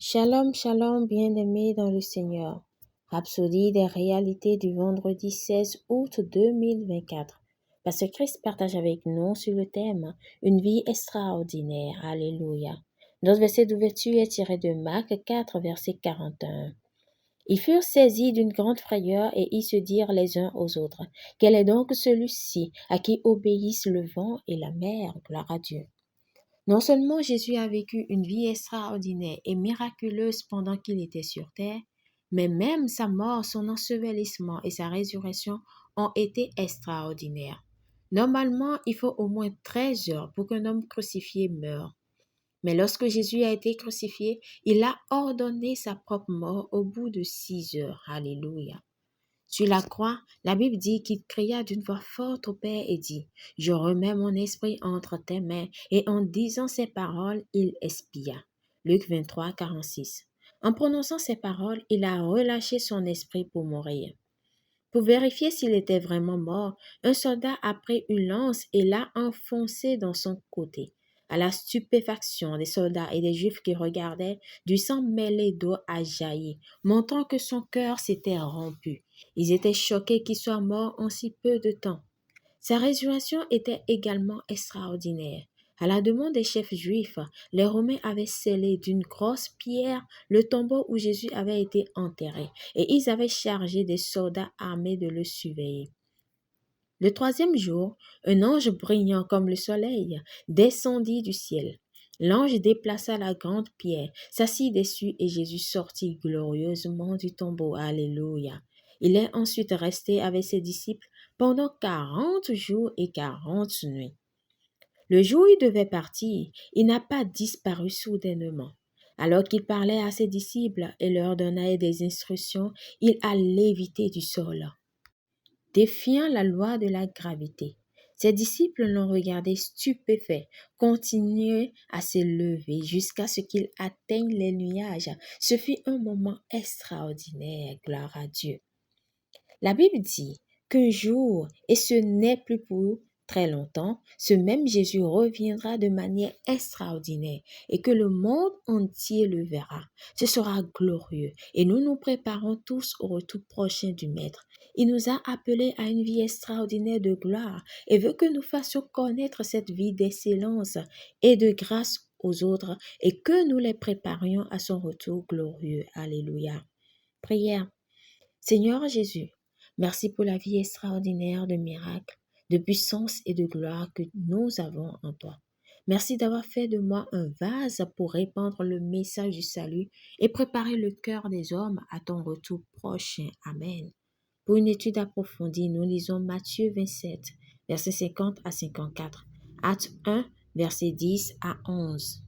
Shalom, shalom, bien-aimés dans le Seigneur. Rhapsodie des réalités du vendredi 16 août 2024. Pasteur Christ partage avec nous sur le thème « Une vie extraordinaire ». Alléluia. Notre verset d'ouverture est tiré de Marc 4, verset 41. Ils furent saisis d'une grande frayeur et ils se dirent les uns aux autres, « Quel est donc celui-ci à qui obéissent le vent et la mer ?» Gloire à Dieu. Non seulement Jésus a vécu une vie extraordinaire et miraculeuse pendant qu'il était sur terre, mais même sa mort, son ensevelissement et sa résurrection ont été extraordinaires. Normalement, il faut au moins 13 heures pour qu'un homme crucifié meure. Mais lorsque Jésus a été crucifié, il a ordonné sa propre mort au bout de 6 heures. Alléluia. Sur la croix, la Bible dit qu'il cria d'une voix forte au Père et dit « Je remets mon esprit entre tes mains » et en disant ces paroles, il expia. Luc 23, 46. En prononçant ces paroles, il a relâché son esprit pour mourir. Pour vérifier s'il était vraiment mort, un soldat a pris une lance et l'a enfoncée dans son côté. À la stupéfaction des soldats et des Juifs qui regardaient, du sang mêlé d'eau a jailli, montrant que son cœur s'était rompu. Ils étaient choqués qu'il soit mort en si peu de temps. Sa résurrection était également extraordinaire. À la demande des chefs juifs, les Romains avaient scellé d'une grosse pierre le tombeau où Jésus avait été enterré, et ils avaient chargé des soldats armés de le surveiller. Le troisième jour, un ange brillant comme le soleil descendit du ciel. L'ange déplaça la grande pierre, s'assit dessus et Jésus sortit glorieusement du tombeau. Alléluia. Il est ensuite resté avec ses disciples pendant 40 jours et 40 nuits. Le jour où il devait partir, il n'a pas disparu soudainement. Alors qu'il parlait à ses disciples et leur donnait des instructions, il a lévité du sol, défiant la loi de la gravité. Ses disciples l'ont regardé stupéfait, continuer à s'élever jusqu'à ce qu'il atteigne les nuages. Ce fut un moment extraordinaire, gloire à Dieu. La Bible dit qu'un jour, et ce n'est plus pour très longtemps, ce même Jésus reviendra de manière extraordinaire et que le monde entier le verra. Ce sera glorieux et nous nous préparons tous au retour prochain du Maître. Il nous a appelés à une vie extraordinaire de gloire et veut que nous fassions connaître cette vie d'excellence et de grâce aux autres et que nous les préparions à son retour glorieux. Alléluia. Prière. Seigneur Jésus, merci pour la vie extraordinaire de miracles, de puissance et de gloire que nous avons en toi. Merci d'avoir fait de moi un vase pour répandre le message du salut et préparer le cœur des hommes à ton retour prochain. Amen. Pour une étude approfondie, nous lisons Matthieu 27, versets 50 à 54, Actes 1, versets 10 à 11.